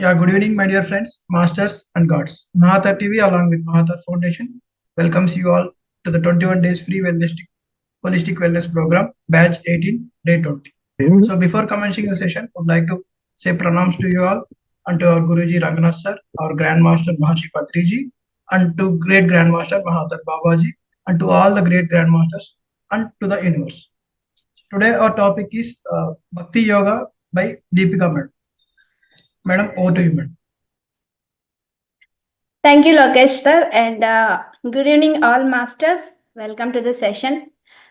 Good evening, my dear friends, masters, and gods. Mahavatar TV, along with Mahavatar Foundation, welcomes you all to the 21 days free holistic wellness program, batch 18, day 20. So, before commencing the session, I would like to say pranams to you all, and to our Guruji Ranganath sir, our Grandmaster Mahashi Patriji, and to Great Grandmaster Mahavatar Babaji, and to all the great Grandmasters, and to the universe. Today, our topic is Bhakti Yoga by Deepika Madam. Madam, over to you, madam. Thank you, Lokesh sir, and good evening, all masters. Welcome to the session.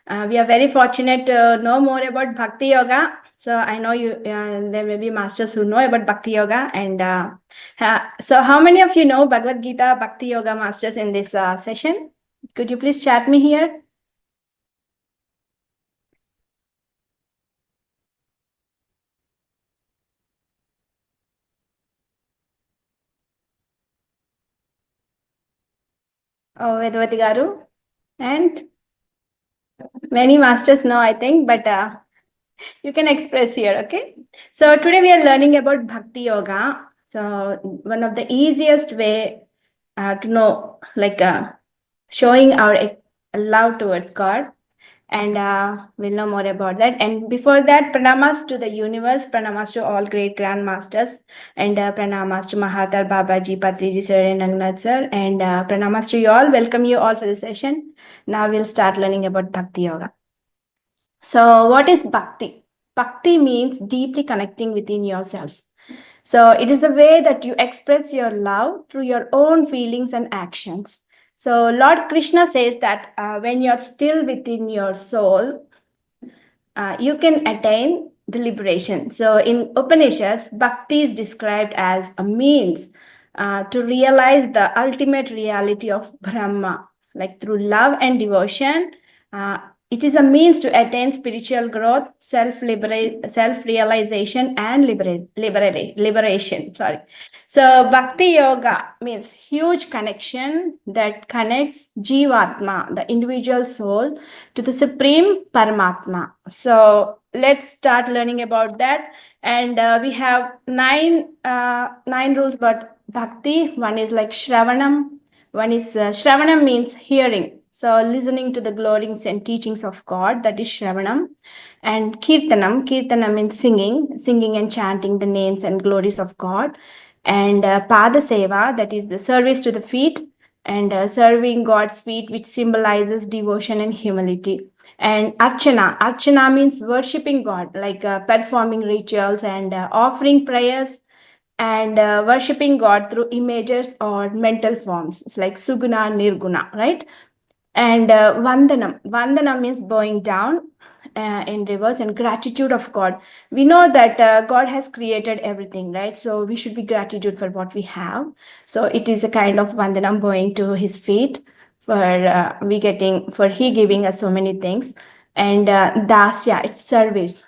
We are very fortunate to know more about Bhakti Yoga. So I know you. There may be masters who know about Bhakti Yoga, and so how many of you know Bhagavdgita Bhakti Yoga masters in this session? Could you please chat me here? Oh, Vedavati Garu, and many masters know, I think, but you can express here, okay? So today we are learning about Bhakti Yoga. So one of the easiest way to know, like showing our love towards God, and we'll know more about that. And before that, pranamas to the universe, pranamas to all great grandmasters, and pranamas to Mahavatar Babaji, Patriji sir, and Agnihotra sir, and pranamas to you all. Welcome you all for the session. Now we'll start learning about Bhakti Yoga. So what is Bhakti? Bhakti means deeply connecting within yourself. So it is the way that you express your love through your own feelings and actions. So Lord Krishna says that when you're still within your soul, you can attain the liberation. So in Upanishads, Bhakti is described as a means to realize the ultimate reality of Brahma. Like through love and devotion, it is a means to attain spiritual growth, self-realization, and liberation. Sorry. So Bhakti Yoga means huge connection that connects Jivatma, the individual soul, to the Supreme Paramatma. So let's start learning about that. And we have nine rules about Bhakti. One is like Shravanam. One is Shravanam means hearing. So listening to the glorings and teachings of God, that is Shravanam. And Kirtanam means singing and chanting the names and glories of God. And Pada Seva, that is the service to the feet, and serving God's feet, which symbolizes devotion and humility. And Archana means worshipping God, like performing rituals and offering prayers, and worshipping God through images or mental forms. It's like Suguna, Nirguna, right? And Vandanam means bowing down in reverse, and gratitude of God. We know that God has created everything, right? So we should be gratitude for what we have. So it is a kind of Vandanam, bowing to his feet for he giving us so many things. And Dasya, it's service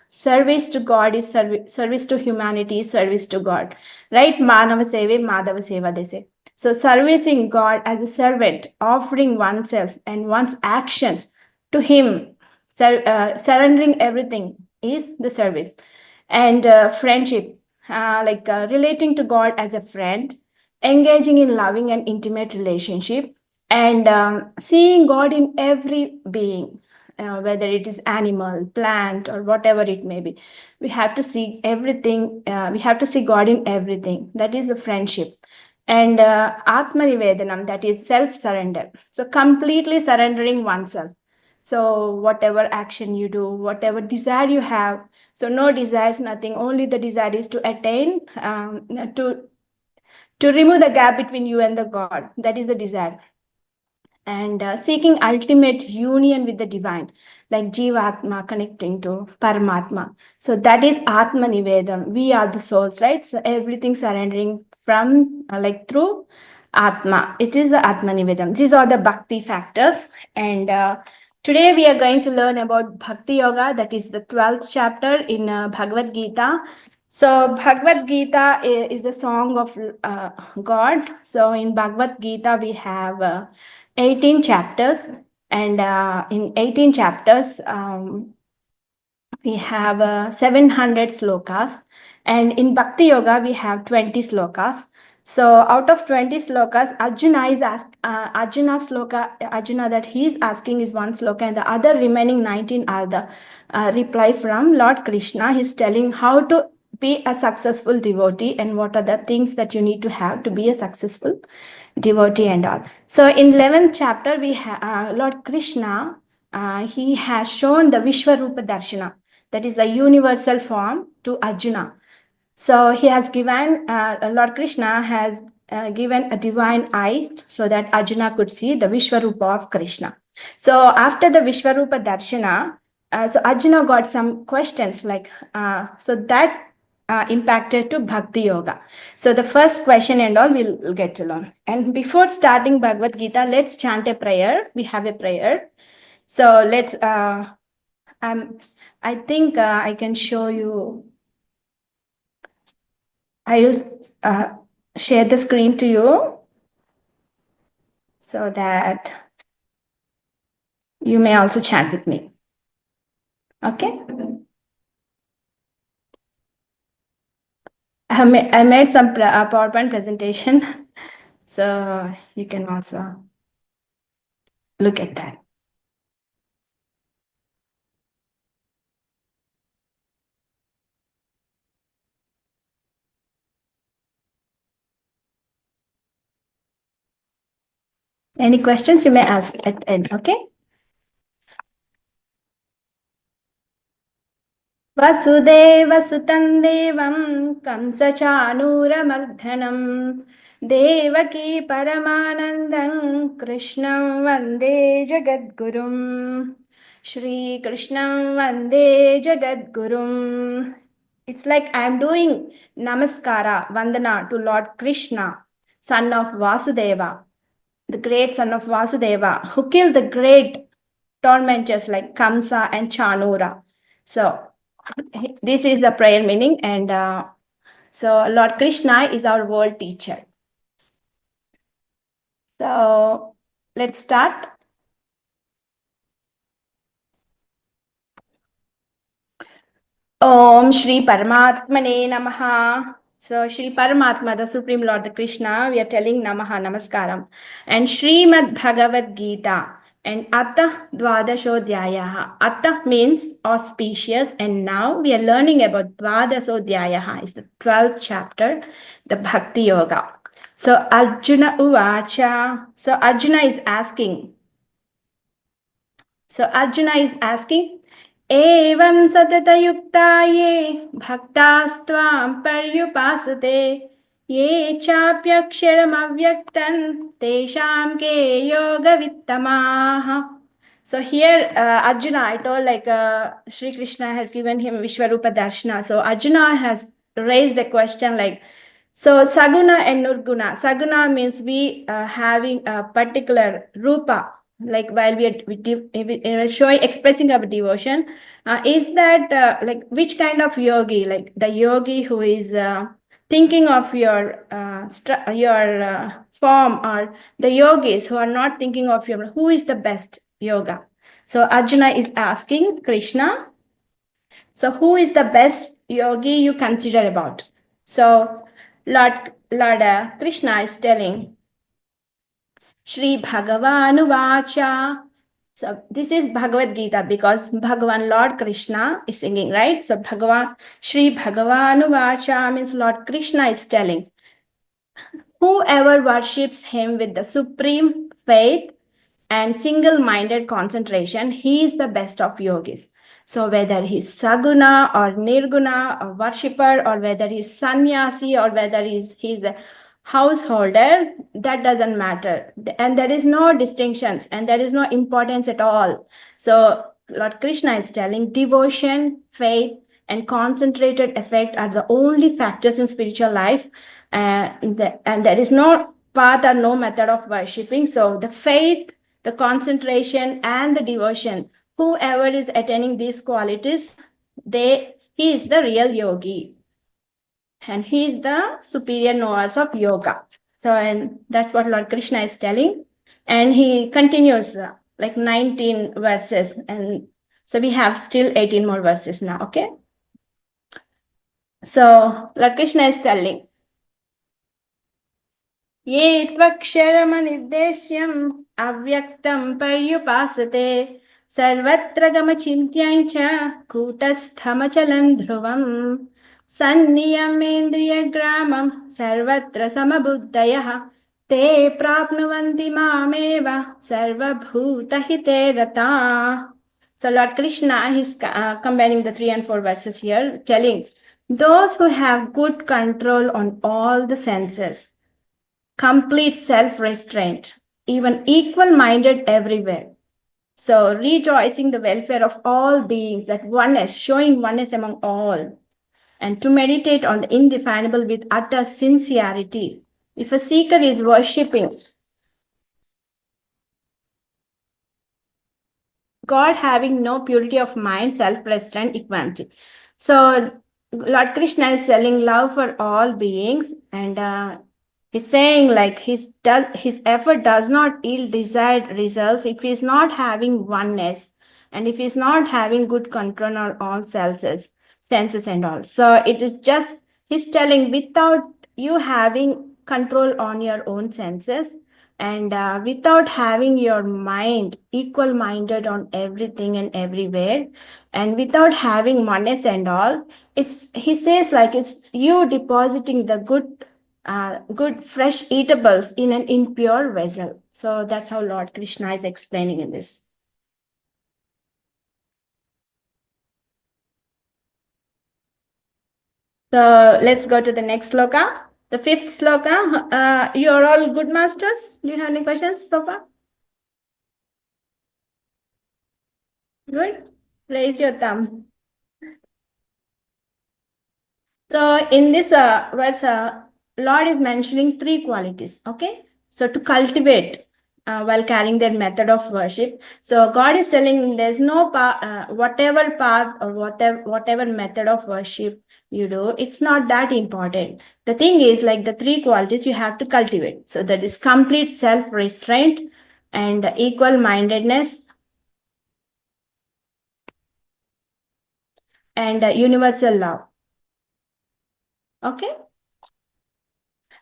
to God is service to humanity, service to God, right? Manava Seve, Madhava Seva, they say. So servicing God as a servant, offering oneself and one's actions to him, surrendering everything is the service. And friendship, relating to God as a friend, engaging in loving and intimate relationship, and seeing God in every being, whether it is animal, plant, or whatever it may be. We have to see everything. We have to see God in everything. That is the friendship. And Atmanivedanam, that is self-surrender. So completely surrendering oneself. So whatever action you do, whatever desire you have, so no desires, nothing. Only the desire is to attain, to remove the gap between you and the God. That is the desire. And seeking ultimate union with the divine, like Jivatma connecting to Paramatma. So that is Atma Nivedam. We are the souls, right? So everything surrendering from through Atma. It is the Atma Nivedam. These are the Bhakti factors. And today we are going to learn about Bhakti Yoga. That is the 12th chapter in Bhagavad Gita. So Bhagavad Gita is a song of God. So in Bhagavad Gita we have 18 chapters, and in 18 chapters we have 700 slokas, And in Bhakti Yoga, we have 20 slokas. So out of 20 slokas, Arjuna is Arjuna that he is asking is one sloka, and the other remaining 19 are the reply from Lord Krishna. He's telling how to be a successful devotee and what are the things that you need to have to be a successful devotee and all. So in 11th chapter, we have Lord Krishna, he has shown the Vishwarupa Darshana, that is the universal form, to Arjuna. So he has given, Lord Krishna has given a divine eye so that Arjuna could see the Vishwarupa of Krishna. So after the Vishwarupa Darshana, so Arjuna got some questions like, so that impacted to Bhakti Yoga. So the first question and all we'll get to learn. And before starting Bhagavad Gita, let's chant a prayer. We have a prayer. So let's, I think I can show you. I will share the screen to you so that you may also chat with me. Okay. I made some PowerPoint presentation, so you can also look at that. Any questions you may ask at the end, okay? वसुदेवसुतं देवं कंसचाणूरमर्दनं देवकी परमानन्दं कृष्णं वन्दे जगद्गुरुं श्रीकृष्णं वन्दे जगद्गुरुम्. It's like I'm doing namaskara, vandana to Lord Krishna, son of Vasudeva, the great son of Vasudeva, who killed the great tormentors like Kamsa and Chanura. So this is the prayer meaning, and so Lord Krishna is our world teacher. So let's start. Om Shri Paramatmane Namaha. So Shri Paramatma, the Supreme Lord, the Krishna, we are telling Namaha, Namaskaram. And Srimad Bhagavad Gita. And Atta Dvadashodhyayaha. Atta means auspicious. And now we are learning about Dvadashodhyayaha. It's the 12th chapter, the Bhakti Yoga. So Arjuna Uvacha. So Arjuna is asking. एवं सततयुक्ता ये भक्तास्त्वां पर्युपासते ये चाप्यक्षरमव्यक्तं तेषां के योगवित्तमाः. So here Arjuna, I told like Sri Krishna has given him Vishwarupa Darshana. So Arjuna has raised a question like, so Saguna and Nirguna. Saguna means we having a particular rupa, like while we are showing, expressing our devotion, is that like which kind of yogi? Like the yogi who is thinking of your form, or the yogis who are not thinking of your, who is the best yoga? So Arjuna is asking Krishna, so who is the best yogi you consider about? So Lord Krishna is telling, Shri Bhagavanuvacha. So this is Bhagavad Gita because Bhagavan Lord Krishna is singing, right? So Bhagavan, Shri Bhagavanuvacha means Lord Krishna is telling, whoever worships him with the supreme faith and single-minded concentration, he is the best of yogis. So whether he's Saguna or Nirguna or worshipper, or whether he's sannyasi, or whether he's a householder, that doesn't matter. And there is no distinctions and there is no importance at all. So Lord Krishna is telling devotion, faith, and concentrated effect are the only factors in spiritual life. And there is no path or no method of worshipping. So the faith, the concentration, and the devotion, whoever is attaining these qualities, he is the real yogi. And he is the superior knowers of yoga. So, and that's what Lord Krishna is telling. And he continues like 19 verses. And so we have still 18 more verses now, okay? So Lord Krishna is telling, ये त्वक्षरमनिर्देश्यम् अव्यक्तं पर्युपासते सर्वत्र गमचिन्त्यां च कूटस्थमचलं ध्रुवम् सन्नियमेन्द्रियग्रामं सर्वत्र समबुद्धयः ते प्राप्नुवन्ति मामेव सर्वभूतहिते रताः. So Lord Krishna is combining the 3 and 4 verses here, telling those who have good control on all the senses, complete self-restraint, even equal-minded everywhere. So rejoicing the welfare of all beings, that oneness, showing oneness among all, and to meditate on the indefinable with utter sincerity. If a seeker is worshipping God having no purity of mind, self-restraint, equanimity. So Lord Krishna is selling love for all beings, and he's saying like his effort does not yield desired results if he's not having oneness and if he's not having good control on all senses and all. So it is just he's telling without you having control on your own senses and without having your mind equal minded on everything and everywhere and without having oneness and all, it's he says like it's you depositing the good fresh eatables in an impure vessel. So that's how Lord Krishna is explaining in this. So let's go to the next sloka. The 5th sloka. You're all good masters. Do you have any questions so far? Good. Raise your thumb. So in this verse, Lord is mentioning 3 qualities. Okay. So to cultivate while carrying their method of worship. So God is telling there's no whatever path or whatever method of worship you do, it's not that important. The thing is like the 3 qualities you have to cultivate. So that is complete self-restraint and equal-mindedness and universal love. Okay.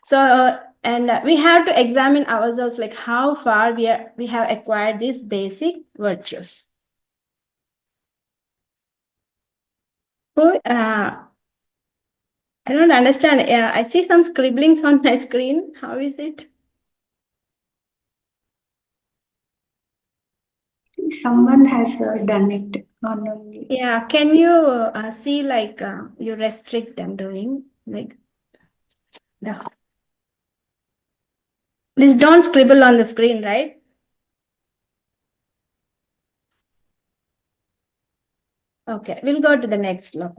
So and we have to examine ourselves like how far we have acquired these basic virtues. I don't understand. I see some scribblings on my screen. How is it? Someone has done it on. Yeah, can you see like you restrict them doing like the. Please don't scribble on the screen, right? Okay, we'll go to the next slide.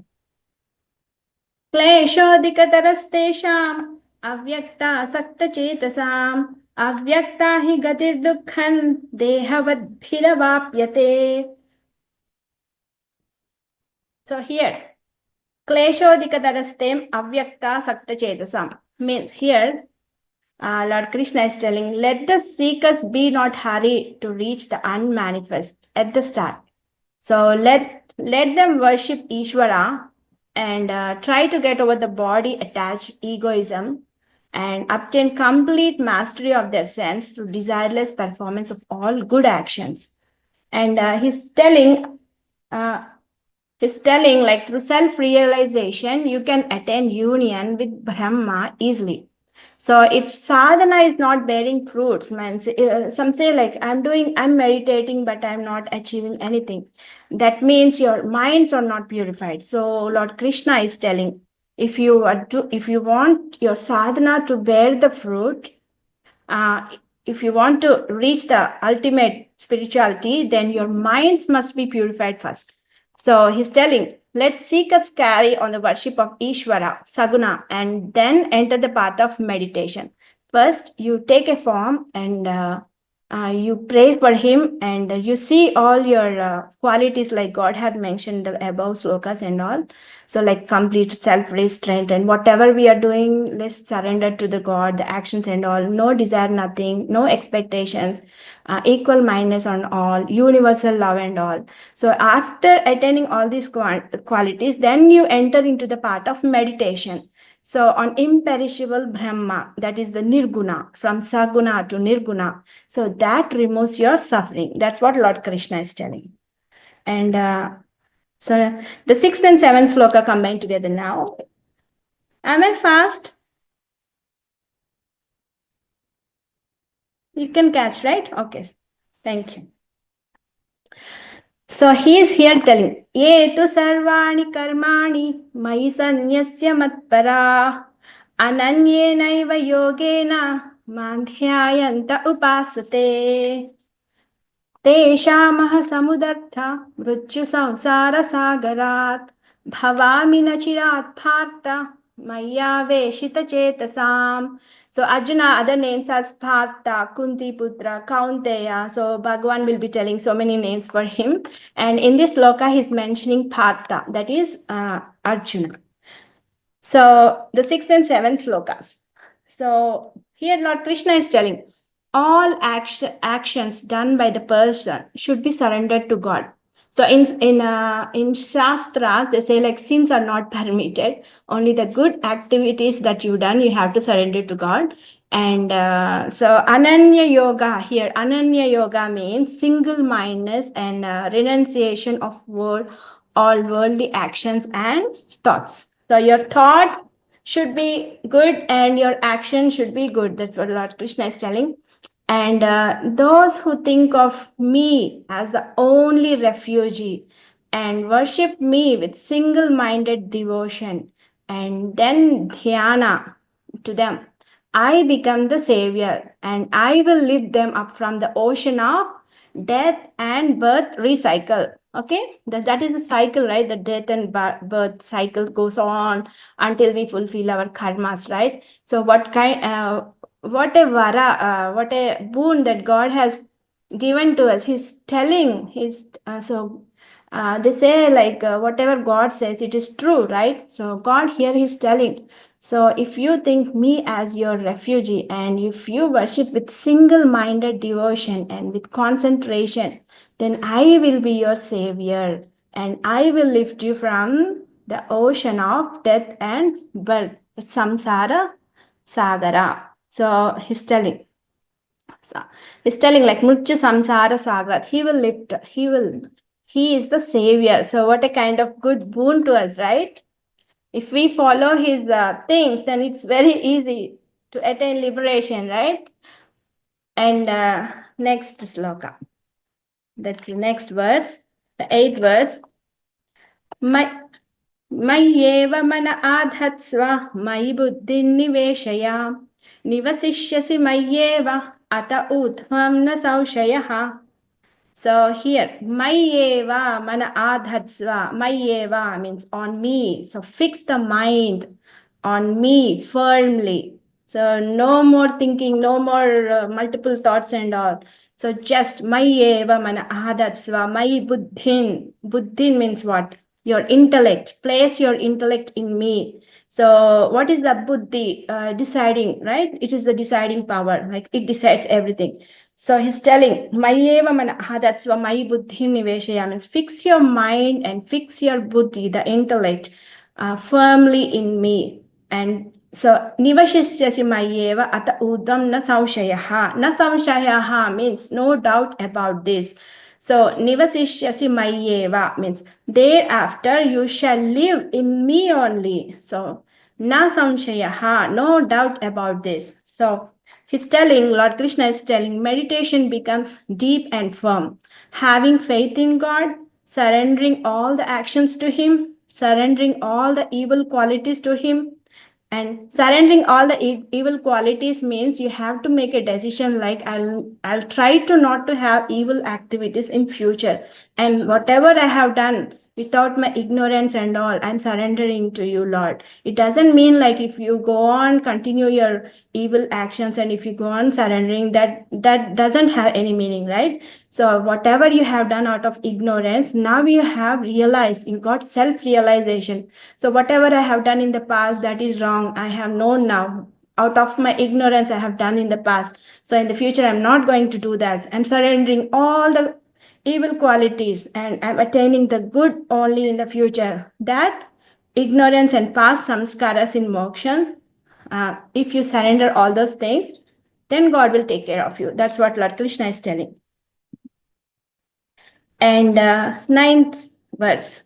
क्लेशोऽधिकतरस्तेषाम् अव्यक्तासक्तचेतसाम् अव्यक्ता हि गतिर्दुःखं देहवद्भिरवाप्यते. So here, क्लेशोऽधिकतरस्तेम् अव्यक्तासक्तचेतसाम् means here Lord Krishna is telling, let the seekers be not hurried to reach the unmanifest at the start. So let them worship Ishvara and try to get over the body attached egoism and obtain complete mastery of their sense through desireless performance of all good actions. And he's telling like through self-realization, you can attain union with Brahma easily. So if sadhana is not bearing fruits, some say like I'm meditating, but I'm not achieving anything. That means your minds are not purified. So Lord Krishna is telling, if you want your sadhana to bear the fruit, if you want to reach the ultimate spirituality, then your minds must be purified first. So he's telling, let seekers carry on the worship of Ishvara, Saguna, and then enter the path of meditation. First, you take a form and you pray for him, and you see all your qualities like God had mentioned the above slokas and all. So like complete self-restraint, and whatever we are doing, let's surrender to the God, the actions and all. No desire, nothing, no expectations, equal mindedness on all, universal love and all. So after attaining all these qualities, then you enter into the part of meditation. So on imperishable Brahma, that is the Nirguna, from Saguna to Nirguna. So that removes your suffering. That's what Lord Krishna is telling. And so the 6th and 7th sloka combined together now. Am I fast? You can catch, right? Okay. Thank you. So he is here telling, Ye tu sarvani karmani mai sanyasya matpara ananyenaiva yogena mandhyayanta upasate तेषामः समुदर्थ मृत्यु संसार सागरात् भवामि न चिरात् Partha मय्यावेशित चेतसाम्. So Arjuna, other names are Partha, Kunti Putra, Kaunteya. So Bhagavan will be telling so many names for him. And in this sloka, he's mentioning Partha, that is Arjuna. So the 6th and 7th slokas. So here Lord Krishna is telling, all actions done by the person should be surrendered to God. So in Shastras, they say like sins are not permitted. Only the good activities that you've done, you have to surrender to God. And so Ananya Yoga here, Ananya Yoga means single-mindedness and renunciation of all worldly actions and thoughts. So your thought should be good and your action should be good. That's what Lord Krishna is telling. And those who think of me as the only refugee and worship me with single-minded devotion and then dhyana to them, I become the savior and I will lift them up from the ocean of death and birth recycle. Okay, that is the cycle, right? The death and birth cycle goes on until we fulfill our karmas, right? So what a vara, what a boon that God has given to us. He's telling, they say like whatever God says, it is true, right? So God here is telling, so if you think me as your refugee and if you worship with single-minded devotion and with concentration, then I will be your savior and I will lift you from the ocean of death and birth, samsara sagara. So he's telling like Mrityu Samsara Sagat. He will lift, he is the savior. So what a kind of good boon to us, right? If we follow his things, then it's very easy to attain liberation, right? And next sloka. That's the next verse, the 8th verse. Mayyeva mana adhatsva mayi buddhin niveshaya nivasishyasi mayyeva ata udhvam na saushayah. So here, Mayyeva mana adhatsva. Mayyeva means on me. So fix the mind on me firmly. So no more thinking, no more multiple thoughts and all. So just Mayyeva mana adhatsva. Mayi buddhin. Buddhin means what? Your intellect. Place your intellect in me. So what is the buddhi? Deciding, right? It is the deciding power. Like it decides everything. So he's telling, Mayeva manaha, that's what Mayi buddhi niveshaya means fix your mind and fix your buddhi, the intellect, firmly in me. And so nivashisyasi Mayeva ata udam na samshayaha. Na samshayaha means no doubt about this. So nivasishyasi Mayeva means thereafter you shall live in me only. So na samshayaha, no doubt about this. So he's telling, Lord Krishna is telling, meditation becomes deep and firm. Having faith in God, surrendering all the actions to Him, surrendering all the evil qualities to Him. And surrendering all the evil qualities means you have to make a decision like I'll try to not to have evil activities in future. And whatever I have done, without my ignorance and all, I'm surrendering to you, Lord. It doesn't mean like if you go on, continue your evil actions, and if you go on surrendering, that doesn't have any meaning, right? So whatever you have done out of ignorance, now you have realized, you got self-realization. So whatever I have done in the past that is wrong, I have known now. Out of my ignorance, I have done in the past. So in the future, I'm not going to do that. I'm surrendering all the evil qualities and I'm attaining the good only in the future. That ignorance and past samskaras in moksha, if you surrender all those things, then God will take care of you. That's what Lord Krishna is telling. And ninth verse.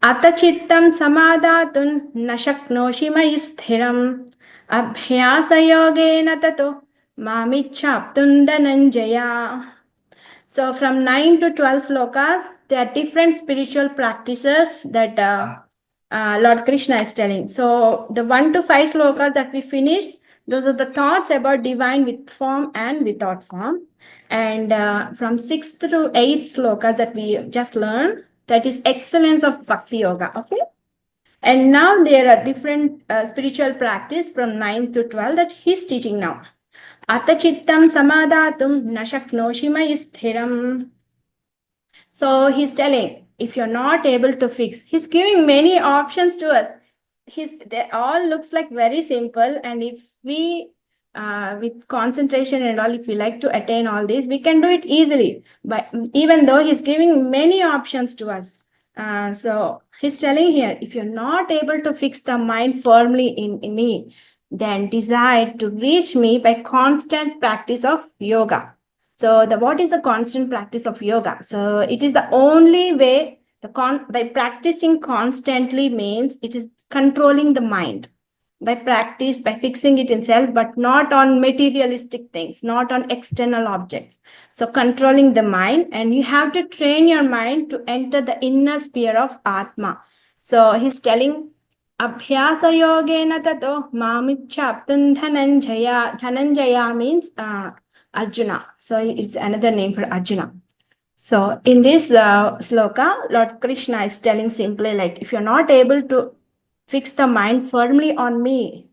Atachittam samadhatun na shaknoshi mayi sthiram abhyasa yogena tato mamichhaptun dhananjaya. So from 9 to 12 slokas, there are different spiritual practices that Lord Krishna is telling. So the 1 to 5 slokas that we finished, those are the thoughts about divine with form and without form. And from 6th to 8th slokas that we just learned, that is excellence of Bhakti Yoga. Okay. And now there are different spiritual practice from 9 to 12 that he's teaching now. Atachittam samadhatum na shaknoshi mayi sthiram. So he's telling, if you're not able to fix, he's giving many options to us. They all looks like very simple, and if we with concentration and all, if we like to attain all this, we can do it easily. But even though he's giving many options to us, so he's telling here, if you're not able to fix the mind firmly in me, then decide to reach me by constant practice of yoga. So what is the constant practice of yoga? So it is the only way, by practicing constantly means it is controlling the mind. By practice, by fixing it in self, but not on materialistic things, not on external objects. So controlling the mind, and you have to train your mind to enter the inner sphere of Atma. So he's telling, Abhyasa yogena tato mamichhaptun dhananjaya. Dhananjaya means Arjuna. So it's another name for Arjuna. So in this sloka, Lord Krishna is telling simply like, if you're not able to fix the mind firmly on me,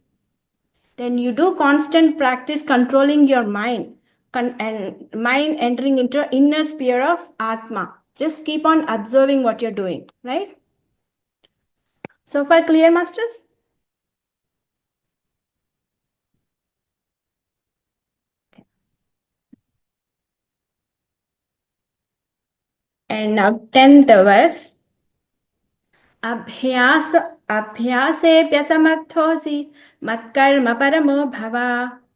then you do constant practice controlling your mind and mind entering into inner sphere of Atma. Just keep on observing what you're doing, right? So far clear, masters? And now 10th verse. अभ्यासेऽप्यसमर्थोऽसि मत्कर्म परमो भव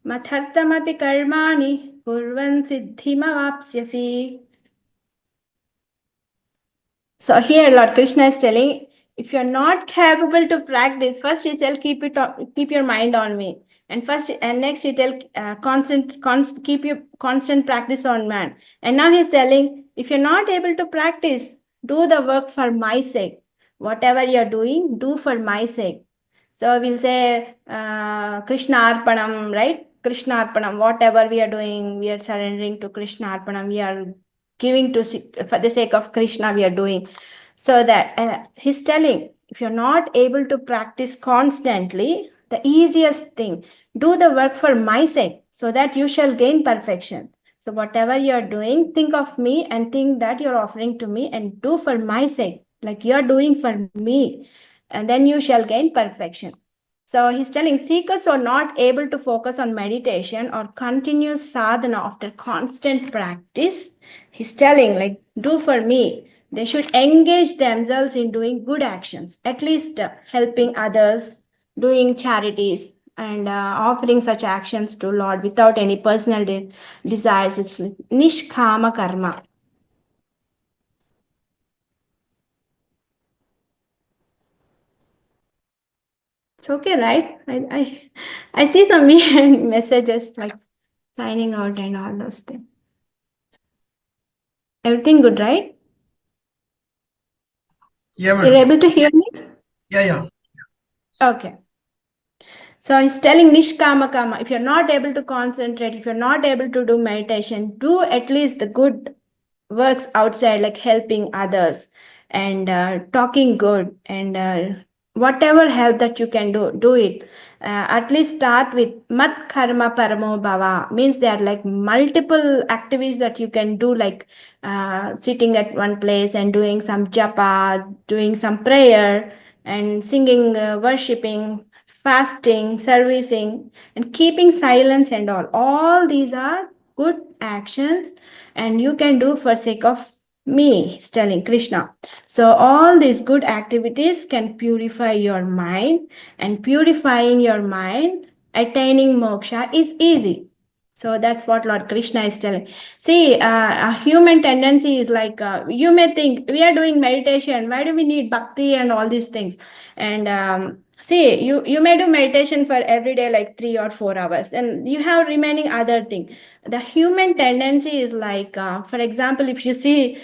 मथर्थमपि कर्माणि कुर्वन् सिद्धिमवाप्स्यसि. So here Lord Krishna is telling, if you're not capable to practice, first he said keep your mind on me, and next he tell keep your constant practice on man. And now he's telling, if you're not able to practice, do the work for my sake. Whatever you're doing, do for my sake. So we'll say Krishna Arpanam, right? Krishna Arpanam, whatever we are doing, we are surrendering to Krishna Arpanam. We are giving for the sake of Krishna, we are doing. So that he's telling, if you're not able to practice constantly, the easiest thing, do the work for my sake, so that you shall gain perfection. So whatever you're doing, think of me and think that you're offering to me and do for my sake, like you're doing for me, and then you shall gain perfection. So he's telling, seekers who are not able to focus on meditation or continuous sadhana after constant practice, he's telling, like, do for me. They should engage themselves in doing good actions, at least helping others, doing charities, and offering such actions to Lord without any personal desires. It's nishkama karma. It's okay, right? I see some weird messages like signing out and all those things. Everything good, right? Yeah, You're madam. able to hear me? Yeah. Okay. So he's telling nishkama karma. If you're not able to concentrate, if you're not able to do meditation, do at least the good works outside, like helping others, and talking good, and whatever help that you can do it. At least start with mat karma paramo bhava, means there are like multiple activities that you can do, like sitting at one place and doing some japa, doing some prayer, and singing, worshipping, fasting, servicing, and keeping silence and all these are good actions, and you can do for sake of me, he's telling Krishna. So all these good activities can purify your mind, and purifying your mind, attaining moksha is easy. So that's what Lord Krishna is telling. See, a human tendency is like, you may think we are doing meditation, why do we need bhakti and all these things? And see, you may do meditation for every day like 3 or 4 hours, and you have remaining other thing. The human tendency is like, for example, if you see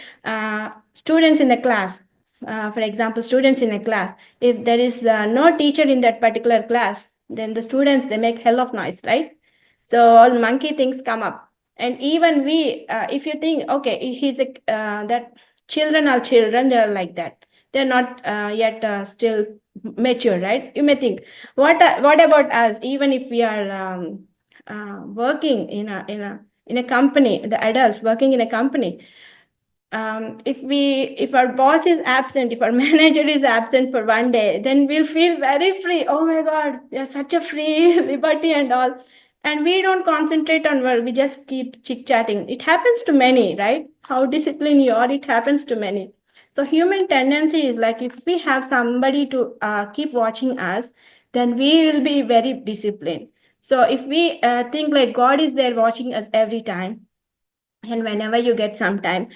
students in the class, for example, students in a class, if there is no teacher in that particular class, then the students, they make hell of noise, right? So all monkey things come up. And even we, if you think, okay, he's a, that children are children, they're like that. They're not yet still mature, right? You may think, what about us? Even if we are working in a company, the adults working in a company, if our boss is absent, if our manager is absent for one day, then we'll feel very free. Oh my God, there's such a free liberty and all. And we don't concentrate on work, we just keep chit-chatting. It happens to many, right? How disciplined you are, it happens to many. So human tendency is like, if we have somebody to keep watching us, then we will be very disciplined. So if we think like God is there watching us every time, and whenever you get some time,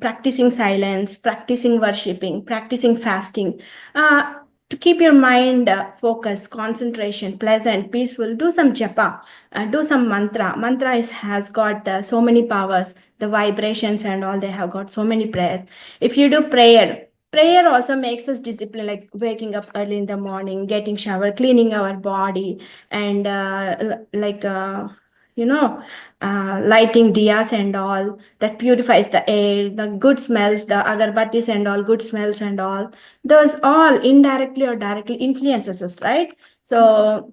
practicing silence, practicing worshipping, practicing fasting, to keep your mind focused, concentration, pleasant, peaceful, do some japa, do some mantra has got so many powers, the vibrations and all, they have got so many prayers. If you do prayer also makes us disciplined, like waking up early in the morning, getting shower, cleaning our body, and you know, lighting diyas and all, that purifies the air, the good smells, the agarbattis and all, good smells and all, those all indirectly or directly influences us, right? So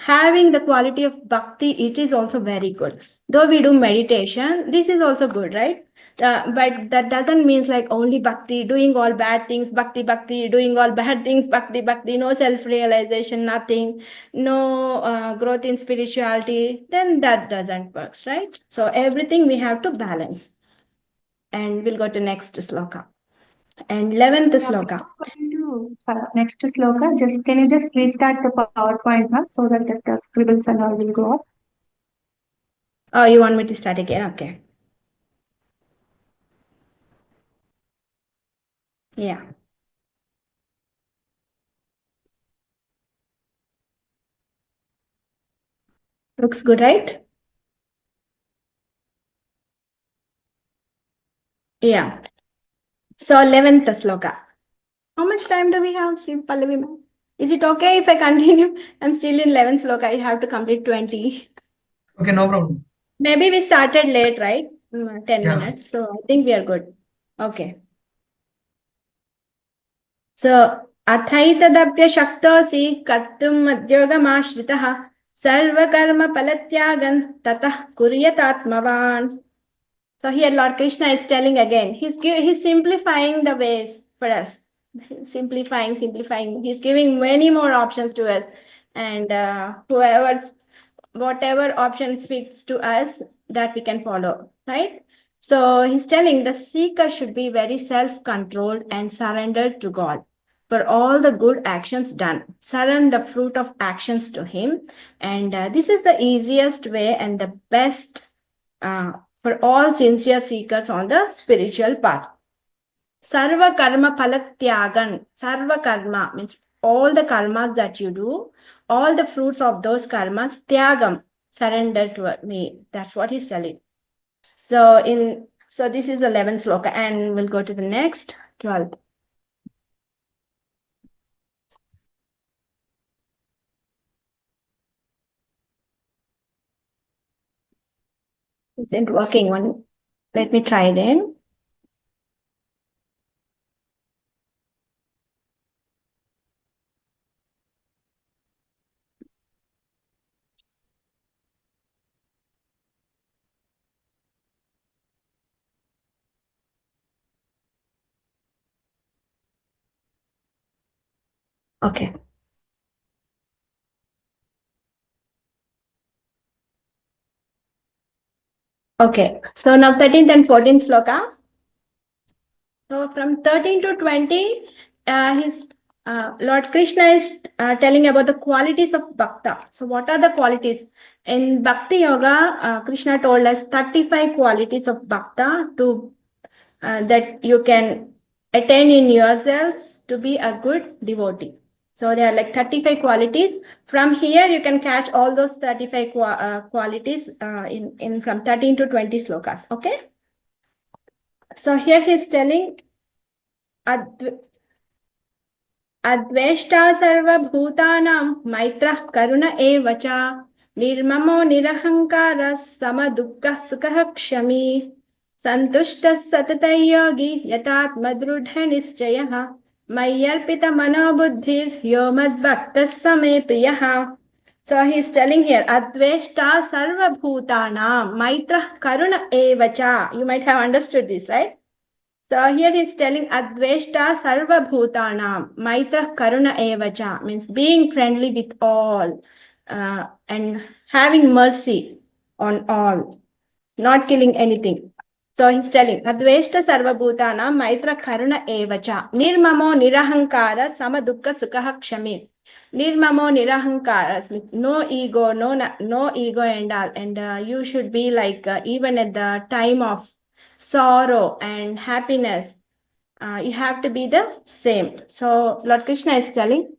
having the quality of bhakti, it is also very good. Though we do meditation, this is also good, right? But that doesn't mean like only bhakti, doing all bad things, bhakti, doing all bad things, bhakti, no self-realization, nothing, no growth in spirituality, then that doesn't work, right? So everything we have to balance. And we'll go to next sloka. And 11th sloka. Next sloka, just can you just restart the PowerPoint now so that the scribbles and all will go up? Oh, you want me to start again? Okay. Yeah. Looks good, right? Yeah. So 11th sloka. How much time do we have, Sri Pallavi ma'am? Is it okay if I continue? I'm still in 11th sloka. I have to complete 20. Okay, no problem. Maybe we started late, right? 10 Yeah. minutes. So I think we are good. Okay. So अथैतदप्य शक्तोऽसि कर्तुम् उद्योगमाश्रितः सर्वकर्मफलत्यागं ततः कुर्यात्मवान्. So here Lord Krishna is telling again, he's simplifying the ways for us. Simplifying. He's giving many more options to us. And whatever option fits to us, that we can follow, right? So he's telling the seeker should be very self-controlled and surrendered to God for all the good actions done. Surrender the fruit of actions to him. And this is the easiest way and the best for all sincere seekers on the spiritual path. Sarva karma phalatyagan. Sarva karma means all the karmas that you do, all the fruits of those karmas, tyagam, surrender to me. That's what he's telling. So this is the 11th sloka, and we'll go to the next 12th. Isn't working one. Let me try again. Okay. Okay. So now 13th and 14th sloka. So from 13 to 20, his Lord Krishna is telling about the qualities of bhakta. So what are the qualities? In Bhakti Yoga, Krishna told us 35 qualities of bhakta to that you can attain in yourselves to be a good devotee. So there are like 35 qualities. From here, you can catch all those 35 qualities in from 13 to 20 slokas. Okay. So here he's telling अद्वेष्टा सर्वभूतानां मैत्रः करुण एव च निर्ममो निरहङ्कारः समदुःखः सुखः क्षमी सन्तुष्टः सततं योगी यतात्मदृढनिश्चयः मय्यर्पितमनोबुद्धिर्यो मद्भक्तः स मे प्रियः. So he is telling here, Adveshta Sarvabhutanam Maitra Karuna Evacha. You might have understood this, right? So here he is telling Adveshta Sarvabhutanam Maitra Karuna Evacha means being friendly with all and having mercy on all, not killing anything. So he's telling Adveshta Sarvabhutanam Maitra Karuna Evacha Nirmamo Nirahankara Samadukka Sukha Kshami. Nirmamo Nirahankara means no ego, no ego and all. And you should be like even at the time of sorrow and happiness, you have to be the same. So Lord Krishna is telling,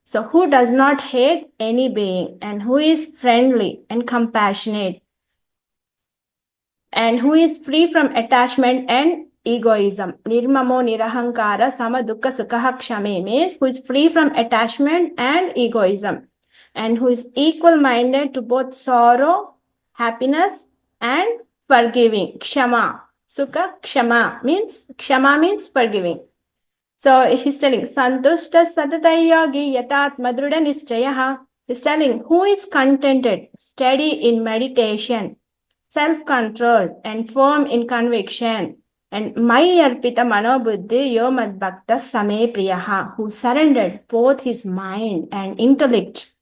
so who does not hate any being and who is friendly and compassionate and who is free from attachment and egoism. Nirmamo nirahankara samadukka sukha kshame means who is free from attachment and egoism and who is equal minded to both sorrow, happiness and forgiving. Kshama. Sukha kshama means forgiving. So he's telling Santushta Satata Yogi Yatat Madruda Nischayah. He's telling who is contented, steady in meditation, self-controlled and firm in conviction, and Mai Arpita Manobuddhi Yo Madbhakta Same Priyaha, who surrendered both his mind and intellect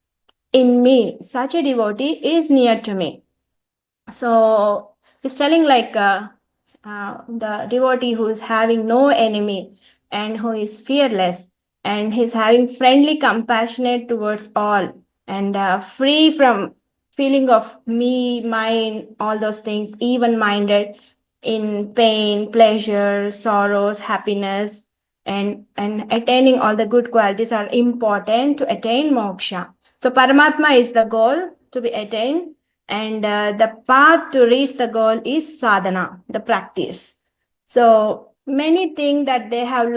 in me. Such a devotee is near to me. So he's telling like the devotee who is having no enemy and who is fearless and he's having friendly compassionate towards all and free from feeling of me, mine, all those things, even minded in pain, pleasure, sorrows, happiness, and attaining all the good qualities are important to attain moksha. So Paramatma is the goal to be attained, and the path to reach the goal is sadhana, the practice. So many think that they have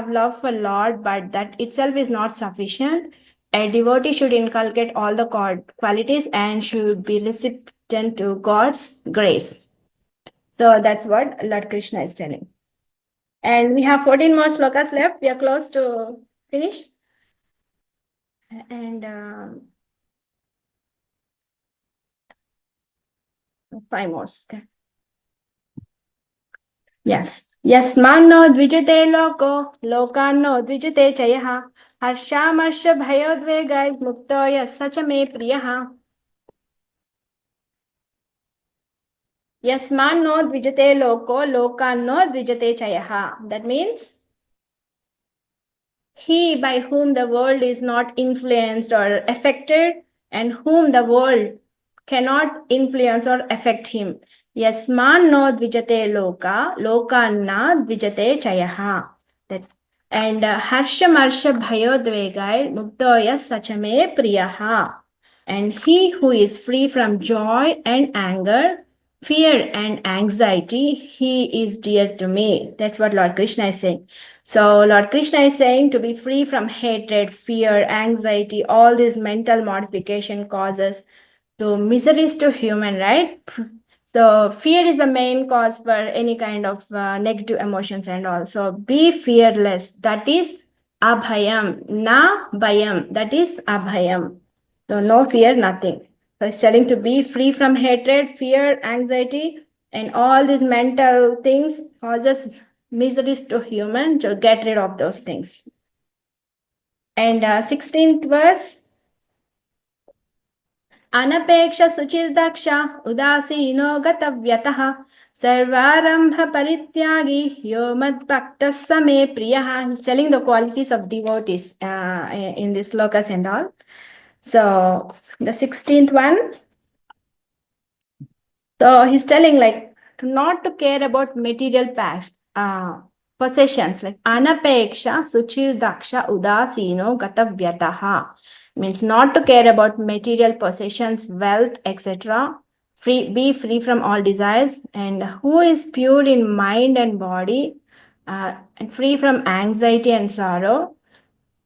love for Lord, but that itself is not sufficient. A devotee should inculcate all the qualities and should be recipient to God's grace. So that's what Lord Krishna is telling. And we have 14 more slokas left. We are close to finish. And 5 more. Okay. Yes. Yasmanno dvijate loko, lokanno dvijate chayaha, harshamarshya bhayodvegai muktoya sachame priyaha. Yasmanno dvijate loko, lokanno dvijate chayaha. That means he by whom the world is not influenced or affected and whom the world cannot influence or affect him. Yasmanno dvijate loka, lokanna dvijate chayaha. That and harsha marsha bhayodvegai muktoya sachame priyaha. And he who is free from joy and anger, fear and anxiety, he is dear to me. That's what Lord Krishna is saying. So Lord Krishna is saying to be free from hatred, fear, anxiety, all these mental modification causes to miseries to human, right? So fear is the main cause for any kind of negative emotions and all. So be fearless. That is abhayam. Na bhayam. That is abhayam. So no fear, nothing. So it's telling to be free from hatred, fear, anxiety, and all these mental things causes miseries to human. So get rid of those things. And 16th verse. Anapeksha suchirdaksha udasino gatavyataha sarvarambha parityagi yo madbhakta same priyaha. He's telling the qualities of devotees in this slokas and all. So the 16th one. So he's telling like not to care about material possessions, like anapeksha suchirdaksha udasino gatavyataha, means not to care about material possessions, wealth, etc. Be free from all desires, and who is pure in mind and body, and free from anxiety and sorrow.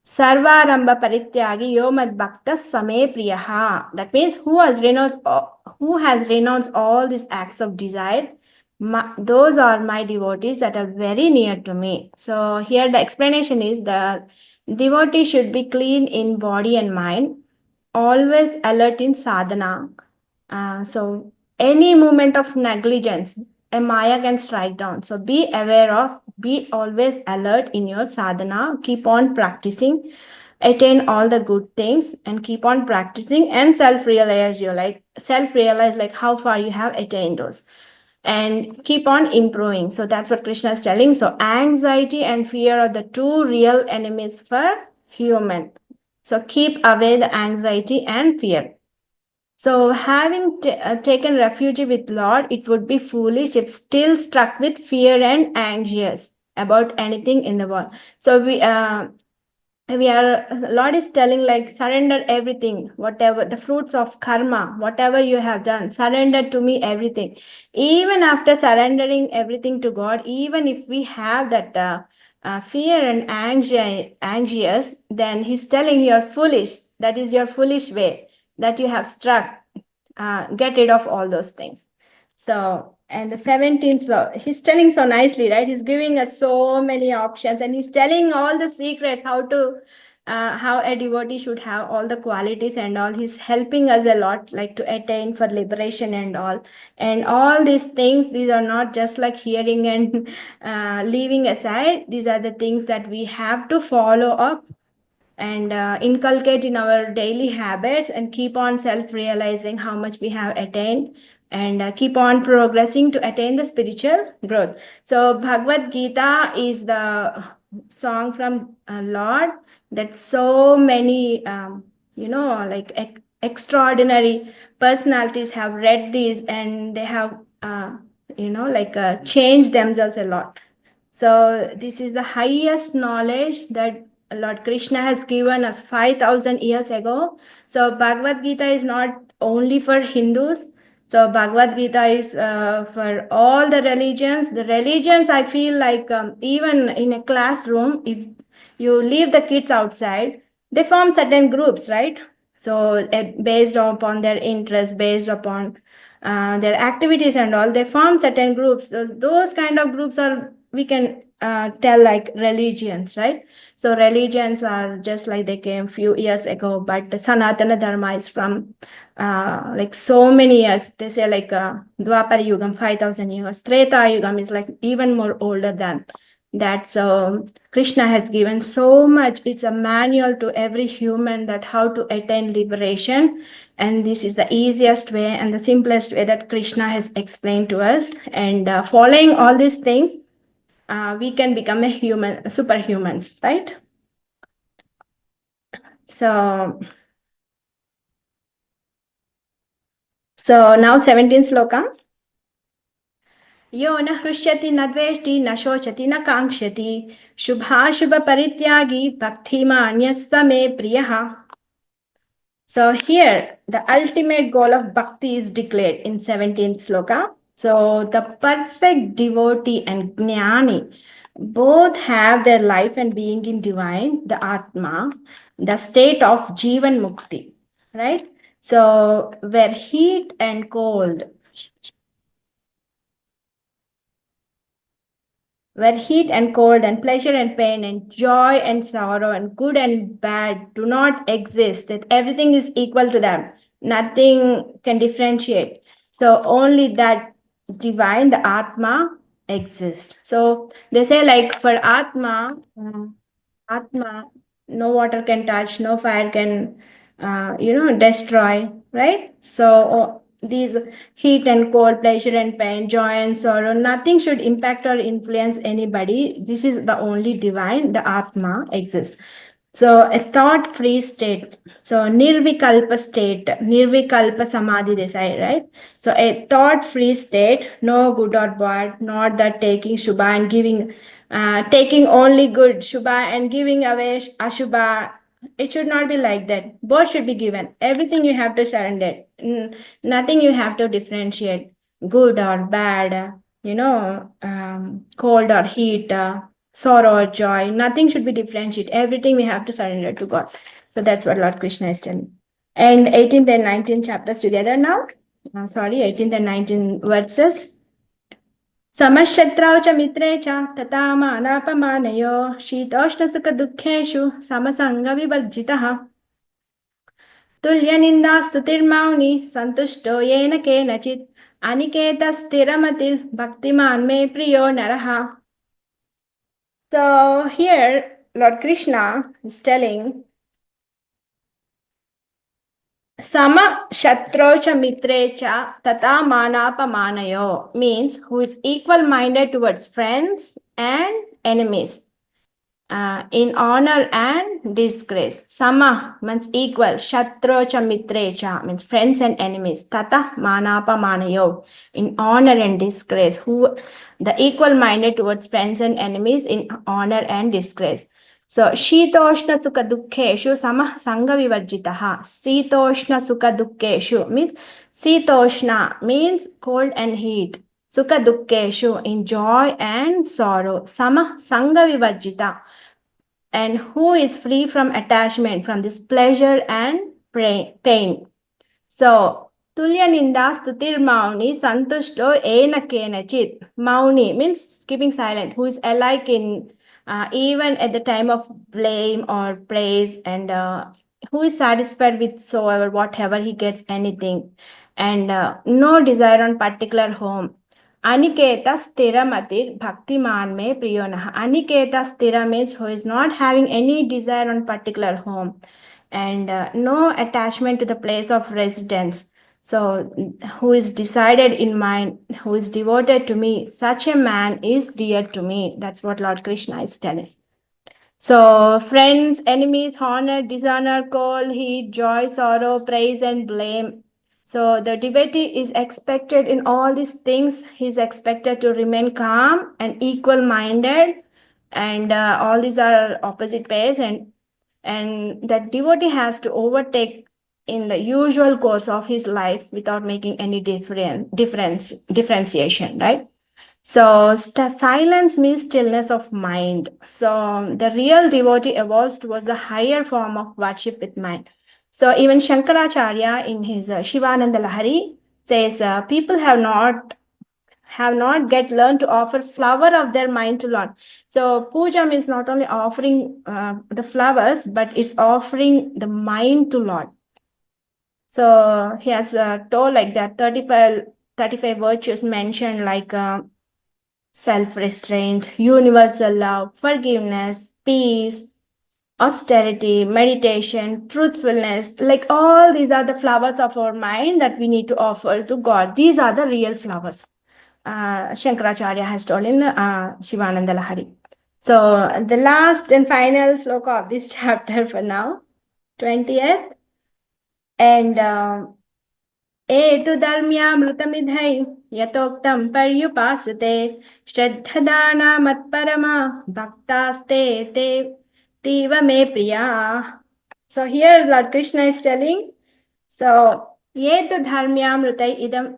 Sarvaramba parityagi yo mad bhakta same priyaha. That means who has renounced all these acts of desire. Those are my devotees that are very near to me. So here the explanation is the devotee should be clean in body and mind, always alert in sadhana. So any moment of negligence, a Maya can strike down. So be aware of, be always alert in your sadhana, keep on practicing, attain all the good things and keep on practicing and self-realize like how far you have attained those and keep on improving. So that's what Krishna is telling. So anxiety and fear are the two real enemies for human. So keep away the anxiety and fear. So having taken refuge with Lord, it would be foolish if still struck with fear and anxious about anything in the world. So Lord is telling like surrender everything, whatever the fruits of karma, whatever you have done, surrender to me everything. Even after surrendering everything to God, even if we have that fear and anxious, then he's telling you're foolish. That is your foolish way that you have struck. Get rid of all those things. So, and the 17th law, he's telling so nicely, right? He's giving us so many options and he's telling all the secrets how a devotee should have all the qualities and all. He's helping us a lot, like to attain for liberation and all. And all these things, these are not just like hearing and leaving aside. These are the things that we have to follow up and inculcate in our daily habits and keep on self-realizing how much we have attained and keep on progressing to attain the spiritual growth. So Bhagavad Gita is the song from Lord that so many, like extraordinary personalities have read these and they have, changed themselves a lot. So this is the highest knowledge that Lord Krishna has given us 5,000 years ago. So Bhagavad Gita is not only for Hindus. So Bhagavad Gita is for all the religions. The religions, I feel like even in a classroom, if you leave the kids outside, they form certain groups, right? So based upon their interests, based upon their activities and all, they form certain groups. Those kind of groups are, we can tell like religions, right? So religions are just like they came few years ago, but the Sanatana Dharma is from like so many years. They say like Dwapara Yugam, 5,000 years. Treta Yugam is like even more older than that. So Krishna has given so much. It's a manual to every human that how to attain liberation. And this is the easiest way and the simplest way that Krishna has explained to us. And following all these things, we can become a superhumans, right? So now 17th sloka. Yo na hrishyati na dveshti na shochati na kankshati shubha parityagi bhaktimanyasya me priyaha. So here the ultimate goal of bhakti is declared in 17th sloka. So the perfect devotee and jnani both have their life and being in divine, the Atma, the state of Jivan Mukti, right? So where heat and cold, and pleasure and pain and joy and sorrow and good and bad do not exist, that everything is equal to them. Nothing can differentiate. So only that divine, the Atma, exists. So they say like for Atma, no water can touch, no fire can, destroy, right? So these heat and cold, pleasure and pain, joy and sorrow, nothing should impact or influence anybody. This is the only divine, the Atma exists. So a thought-free state. So nirvikalpa state, nirvikalpa samadhi they say, right? So a thought-free state, no good or bad, not that taking Shubha and giving, taking only good Shubha and giving away Ashubha. It should not be like that. Both should be given. Everything you have to surrender. Nothing you have to differentiate. Good or bad, cold or heat, sorrow or joy. Nothing should be differentiated. Everything we have to surrender to God. So that's what Lord Krishna is telling. And 18th and 19th chapters together now. 18th and 19th verses. समशत्रौ च मित्रे च तथा मानापमानयो शीतोष्णसुखदुःखेषु समसङ्गविवर्जितः तुल्यनिन्दास्तुतिर्मौनी सन्तुष्टो येन केनचित् अनिकेतस्थिरमतिर्भक्तिमान् मे प्रियो नरः. So here Lord Krishna is telling Sama Shatrocha Mitrecha Tata Manapamanayo means who is equal-minded towards friends and enemies, in honor and disgrace. Sama means equal. Shatrocha Mitrecha means friends and enemies. Tata Manapamanayo in honor and disgrace. Who the equal-minded towards friends and enemies in honor and disgrace. So, Shitoshna Sukha Dukkeshu Sama Sangha Vivarjitaha. Shitoshna Sukha Dukkeshu means Shitoshna means cold and heat. Sukha Dukkeshu in joy and sorrow. Sama Sangha Vivarjita. And who is free from attachment, from this pleasure and pain. So, Tulya Ninda Stutir Mauni Santushto Ena Kenachit. Mauni means keeping silent, who is alike in even at the time of blame or praise, and who is satisfied with soever, whatever he gets, anything, and no desire on particular home. Aniketa Sthiramatir Bhaktiman me Priyonah. Aniketa Sthira means who is not having any desire on particular home, and no attachment to the place of residence. So, who is decided in mind, who is devoted to me, such a man is dear to me. That's what Lord Krishna is telling. So, friends, enemies, honor, dishonor, cold, heat, joy, sorrow, praise, and blame. So, the devotee is expected in all these things. He is expected to remain calm and equal-minded, and all these are opposite ways, and that devotee has to overtake in the usual course of his life without making any differentiation, right? So silence means stillness of mind. So the real devotee evolves towards the higher form of worship with mind. So even Shankaracharya in his Shivananda Lahari says people have not learned to offer flower of their mind to Lord. So puja means not only offering the flowers, but it's offering the mind to Lord. So he has told like that 35 virtues mentioned, like self-restraint, universal love, forgiveness, peace, austerity, meditation, truthfulness. Like all these are the flowers of our mind that we need to offer to God. These are the real flowers. Shankaracharya has told in Shivananda Lahari. So the last and final sloka of this chapter for now, 20th. And etu dharmyamrutamidhai yatoktam paryupasate shraddhadana matparama bhaktaste te tiva me priya. So here Lord Krishna is telling, so etu dharmyamrutai idam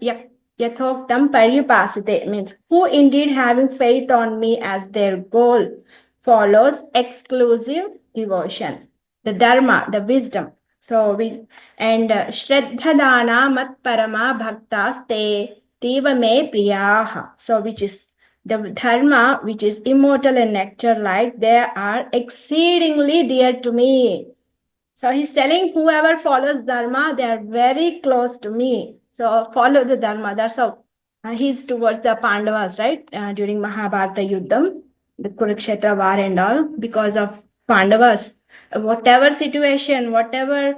yathoktam paryupasate means who indeed having faith on me as their goal follows exclusive devotion, the dharma, the wisdom. So Shraddhadana matparama bhaktas te tiva me priyaha. So which is the dharma which is immortal and nectar-like, they are exceedingly dear to me. So he's telling whoever follows dharma, they are very close to me. So follow the dharma. That's how he's towards the Pandavas, right? During Mahavatar Yuddham, the Kurukshetra war and all, because of Pandavas, whatever situation, whatever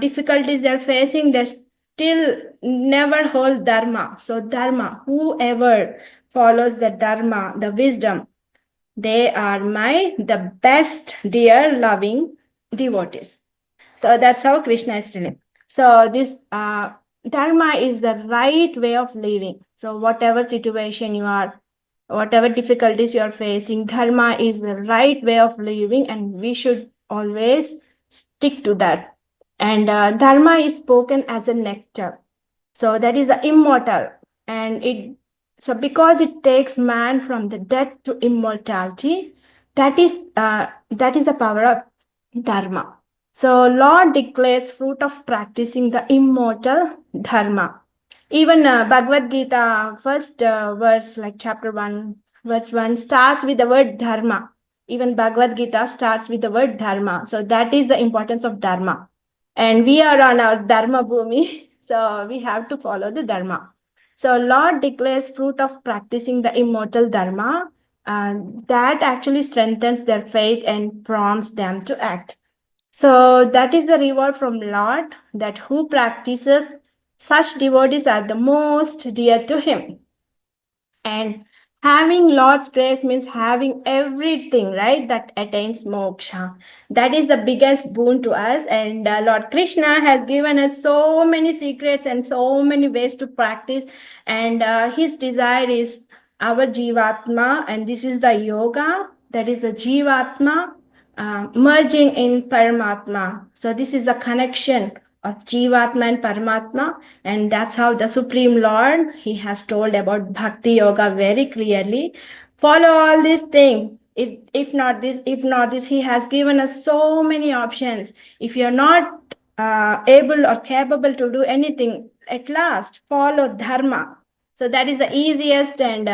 difficulties they're facing, they still never hold dharma. So dharma, whoever follows the dharma, the wisdom, they are the best, dear, loving devotees. So that's how Krishna is telling. So this dharma is the right way of living. So whatever situation you are, whatever difficulties you are facing, dharma is the right way of living, and we should always stick to that. And dharma is spoken as a nectar. So that is the immortal. And so because it takes man from the death to immortality, that is the power of dharma. So Lord declares fruit of practicing the immortal dharma. Even Bhagavdgita, first verse, like chapter 1, verse 1, starts with the word dharma. Even Bhagavdgita starts with the word dharma. So that is the importance of dharma. And we are on our dharma bhumi, so we have to follow the dharma. So Lord declares fruit of practicing the immortal dharma, that actually strengthens their faith and prompts them to act. So that is the reward from Lord, that who practices such devotees are the most dear to him. And having Lord's grace means having everything, right, that attains moksha. That is the biggest boon to us. And Lord Krishna has given us so many secrets and so many ways to practice. And his desire is our Jivatma. And this is the yoga, that is the Jivatma merging in Paramatma. So this is the connection of Jivatma and Paramatma, and that's how the Supreme Lord, he has told about Bhakti Yoga very clearly. Follow all these things. If not this, he has given us so many options. If you're not able or capable to do anything, at last follow Dharma. So that is the easiest, and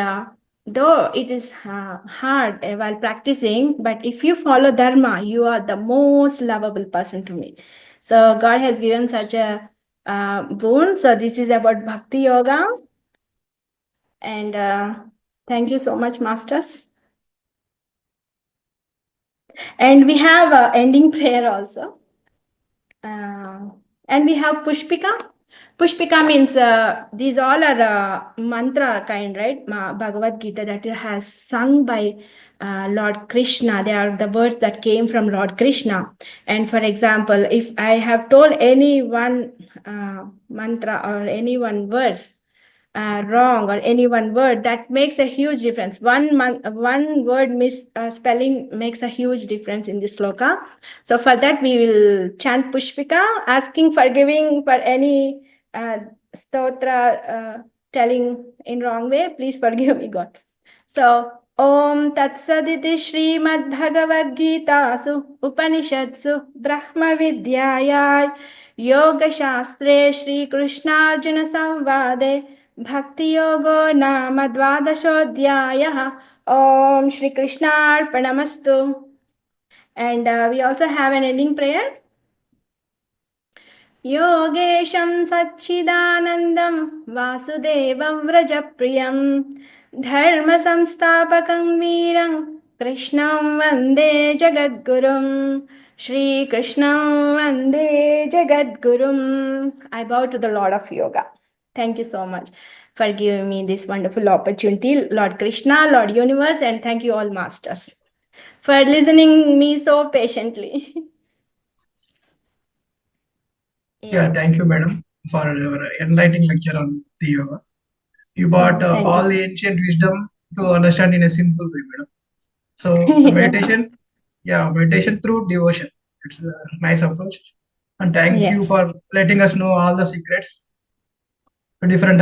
though it is hard while practicing, but if you follow Dharma, you are the most lovable person to me. So God has given such a boon. So this is about Bhakti Yoga. And thank you so much, Masters. And we have ending prayer also. And we have Pushpika. Pushpika means these all are mantra kind, right? Bhagavad-gita that has sung by Lord Krishna. They are the words that came from Lord Krishna. And for example, if I have told any one mantra or any one verse wrong, or any one word, that makes a huge difference. One word misspelling makes a huge difference in this sloka. So for that, we will chant Pushpika, asking forgiving for any stotra telling in wrong way. Please forgive me, God. So Om Tatsaditi Srimad Bhagavad Gita Su Upanishadsu Brahma Vidyayai Yoga Shastre Shri Krishna Arjuna Samvade Bhakti Yogo Nama Dvadashodhyayah. Om Shri Krishna Arpanamastu. And we also have an ending prayer. Yogesham Satchidanandam Vasudevam Vrajapriyam Dharma Samstapakam Veeram Krishnam Vande Jagadgurum. Shri Krishnam Vande Jagadgurum. I bow to the Lord of Yoga. Thank you so much for giving me this wonderful opportunity, Lord Krishna, Lord Universe, and thank you all masters for listening me so patiently. Yeah, thank you, madam, for your enlightening lecture on the yoga. You brought all the ancient wisdom to understand in a simple way, madam. So meditation, meditation through devotion. It's a nice approach. And thank you for letting us know all the secrets, different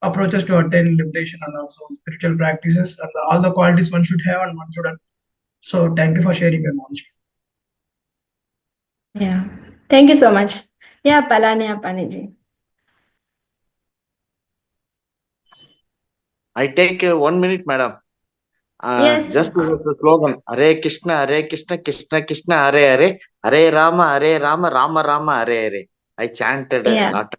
approaches to attain liberation, and also spiritual practices, and all the qualities one should have and one shouldn't. So thank you for sharing your knowledge. Yeah. Thank you so much. Yeah, Palanya Paniji. I take 1 minute, madam. Yes. Just the slogan, Hare Krishna, Krishna Krishna, Hare Rama, Rama Rama, Hare. I chanted a lot.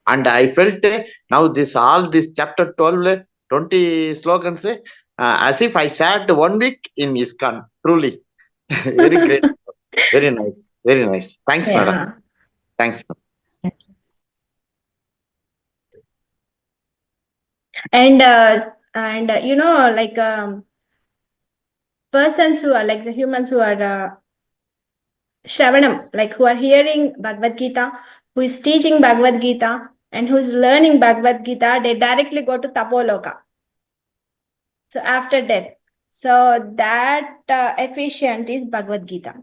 And I felt now this chapter 12, 20 slogans, as if I sat 1 week in ISKCON, truly. Very great. Very nice. Very nice. Thanks, madam. Yeah. Thanks. And you know, like persons who are like the humans who are Shravanam, like who are hearing Bhagavad Gita, who is teaching Bhagavad Gita, and who is learning Bhagavad Gita, they directly go to Tapoloka. So after death. So that efficient is Bhagavad Gita.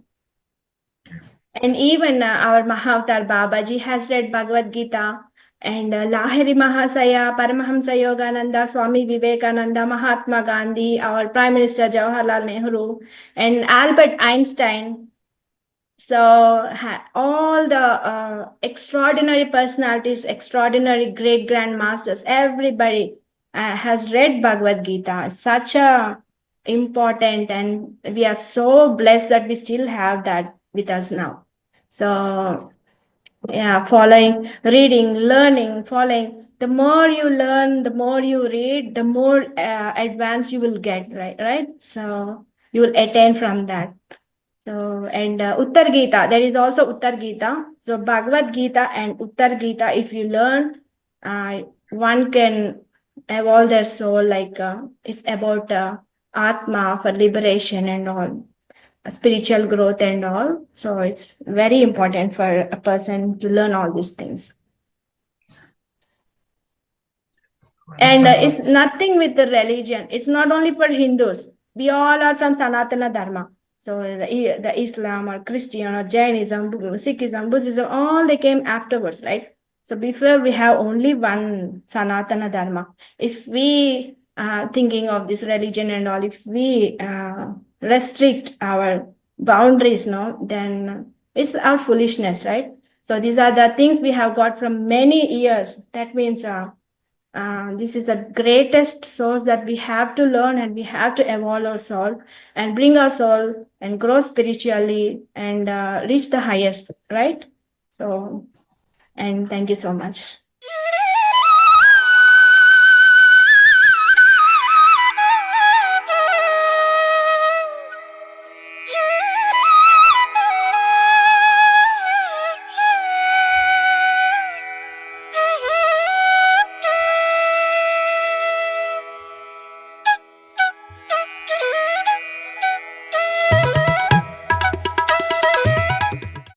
And even our Mahavatar Babaji has read Bhagavad Gita, and Lahiri Mahasaya, Paramahamsa Yogananda, Swami Vivekananda, Mahatma Gandhi, our Prime Minister Jawaharlal Nehru, and Albert Einstein. So all the extraordinary personalities, extraordinary great grandmasters, everybody has read Bhagavad Gita. Such a important, and we are so blessed that we still have that with us now. So yeah, following, reading, learning, following. The more you learn, the more you read, the more advanced you will get, right? So you will attain from that. So, and Uttar Gita, there is also Uttar Gita. So Bhagavad Gita and Uttar Gita, if you learn, one can evolve their soul, like it's about Atma for liberation and all, spiritual growth and all. So it's very important for a person to learn all these things. And it's nothing with the religion. It's not only for Hindus. We all are from Sanatana Dharma. So the Islam or Christian or Jainism, Sikhism, Buddhism, all they came afterwards, right? So before we have only one Sanatana Dharma. If we thinking of this religion and all, if we restrict our boundaries, no, then it's our foolishness, right? So these are the things we have got from many years. That means this is the greatest source that we have to learn, and we have to evolve our soul and bring our soul and grow spiritually and reach the highest, right? So, and thank you so much.